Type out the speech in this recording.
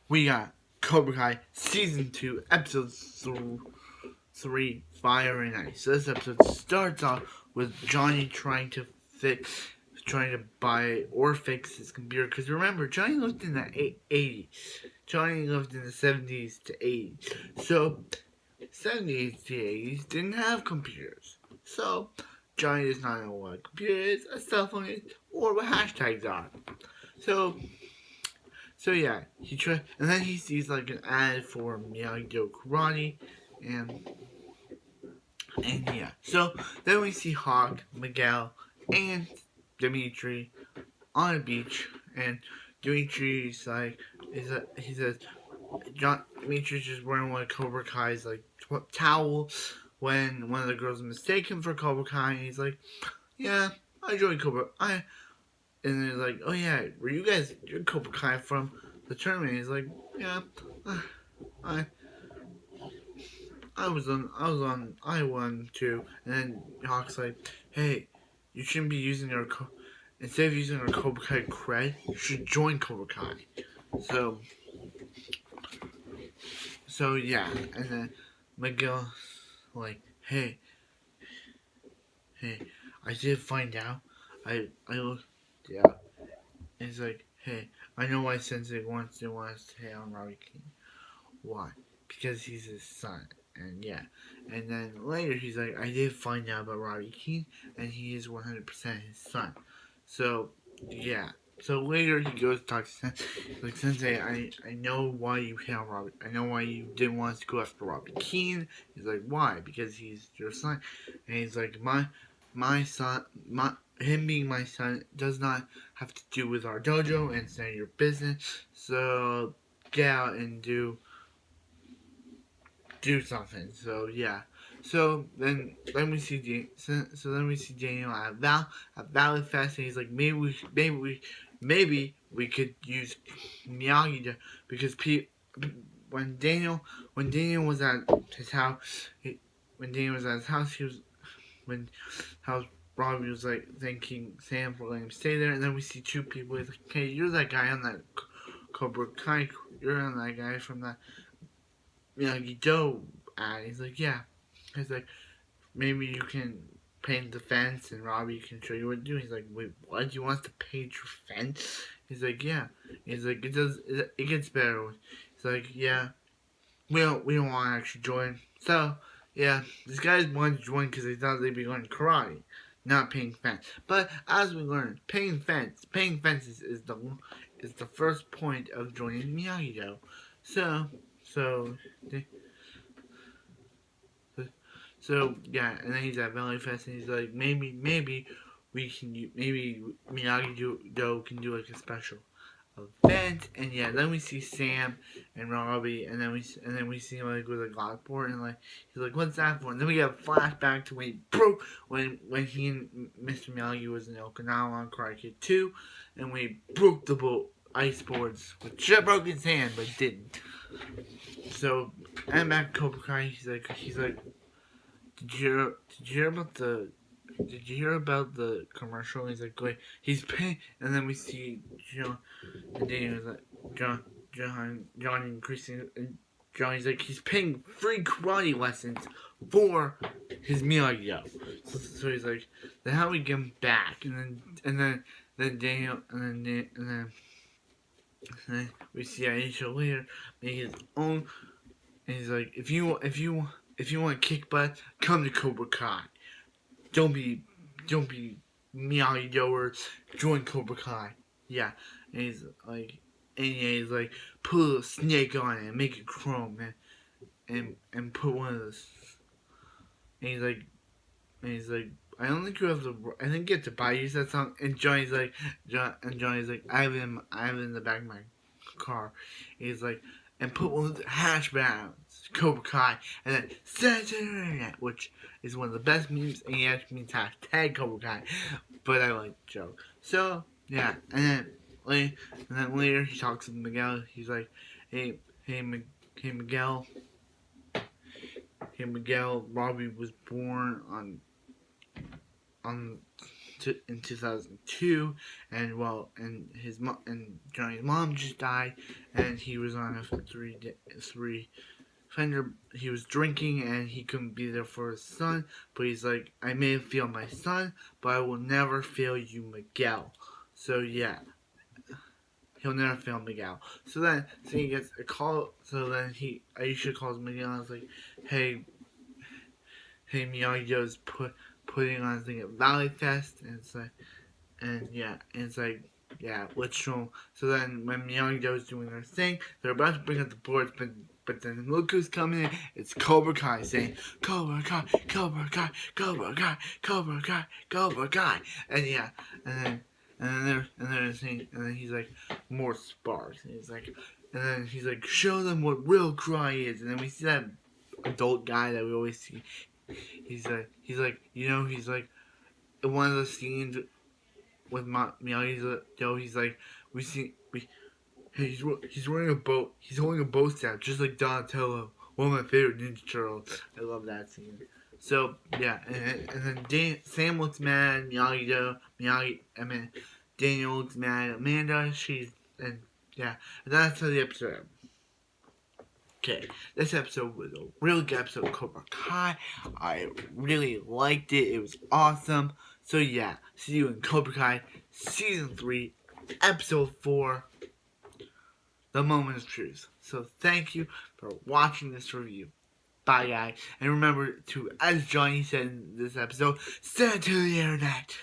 we got Cobra Kai Season 2, Episode 3, Fire and Ice. So this episode starts off with Johnny trying to buy or fix his computer. Because remember, Johnny lived in the 80s. Johnny lived in the 70s to 80s. So, 70s to 80s didn't have computers. So, Johnny does not know what a computer is, a cell phone is, or what hashtags are. So yeah, and then he sees like an ad for Miyagi-Do karate, and and yeah. So then we see Hawk, Miguel, and Dimitri on a beach, and Dimitri's like, he says, Dimitri's just wearing one of Cobra Kai's like towel when one of the girls mistake him for Cobra Kai, and he's like, yeah, I joined Cobra. And they're like, oh yeah, were you guys, you're Cobra Kai from the tournament? He's like, yeah, I I won too. And then Hawk's like, hey, you shouldn't be using instead of using our Cobra Kai cred, you should join Cobra Kai. So yeah, and then Miguel's like, hey, I did find out. I looked, yeah. And he's like, hey, I know why Sensei wants to stay on Robbie King. Why? Because he's his son. And yeah. And then later he's like, I did find out about Robbie Keane, and he is 100% his son. So, yeah. So later he goes to talk to Sensei. Like, Sensei, I know why you hate Robbie. I know why you didn't want us to go after Robbie Keane. He's like, why? Because he's your son. And he's like, my son, him being my son does not have to do with our dojo, and it's none of your business. So get out and do something. So yeah. So then we see then we see Daniel at Valley Fest, and he's like, maybe we could use Miyagi because when Daniel was at his house, he was when how Robbie was like thanking Sam for letting him stay there, and then we see two people. He's like, hey, you're that guy on that Cobra Kai. You're on that guy from that Miyagi-Do ad. He's like, yeah. He's like, maybe you can paint the fence and Robbie can show you what to do. He's like, wait, what? You want us to paint your fence? He's like, yeah. He's like, it gets better. He's like, yeah. We don't want to actually join. So, yeah, these guys wanted to join because they thought they'd be learning karate, not painting fence. But as we learned, painting fences is the first point of joining Miyagi-Do. So, So yeah, and then he's at Valley Fest, and he's like, maybe maybe Miyagi Do can do like a special event, and yeah, then we see Sam and Robbie, and then we see him like with a Glockport, and like he's like, what's that for? And then we get a flashback to when he and Mr. Miyagi was in Okinawa on Karate Kid 2, and we broke the ice boards, which should have broken his hand, but didn't. So, and back to Cobra Kai, he's like, did you hear about the commercial? He's like, wait, he's paying, and then we see John, and then he was like, John and Christine, and Johnny's like, he's paying free karate lessons for his Miyagi-Do. So he's like, then how do we get him back? And then Daniel, and then we see Aisha later make his own. And he's like, if you want to kick butt, come to Cobra Kai. Don't be Miyagi-Do or join Cobra Kai. Yeah, and he's like, put a snake on it and make it chrome, and put one of those. And he's like, I don't think you have to. I think you have to buy you that song. And Johnny's like, I have it in the back of my car. He's like, and put one of the hash browns, Cobra Kai, and then Saturday, which is one of the best memes, and he actually means hashtag Cobra Kai, but I like the joke. So yeah, and then later he talks to Miguel. He's like, hey Miguel, Robbie was born on in 2002, and his mom and Johnny's mom just died, and he was on a three fender. He was drinking and he couldn't be there for his son, but he's like, I may fail my son, but I will never fail you, Miguel. So yeah, he'll never fail Miguel. So he gets a call. So then Aisha calls Miguel and is like, hey, Miyagi-Do's putting on a thing at Valley Fest, and it's like, yeah, let's show him. So then when Miyagi-Do's doing their thing, they're about to bring up the boards, but then look who's coming in. It's Cobra Kai saying, Cobra Kai, Cobra Kai, Cobra Kai, Cobra Kai, Cobra Kai. And yeah, and then he's like, more sparks. And he's like, show them what real cry is. And then we see that adult guy that we always see. He's like, in one of the scenes with Miyagi-Do, he's like, he's wearing a boat. He's holding a boat staff, just like Donatello, one of my favorite Ninja Turtles. I love that scene. So yeah, and then Sam looks mad. Daniel looks mad. Amanda, and that's how the episode ends. Okay, this episode was a really good episode of Cobra Kai. I really liked it. It was awesome. So yeah, see you in Cobra Kai Season 3, Episode 4, The Moment of Truth. So thank you for watching this review. Bye guys. And remember to, as Johnny said in this episode, send it to the internet.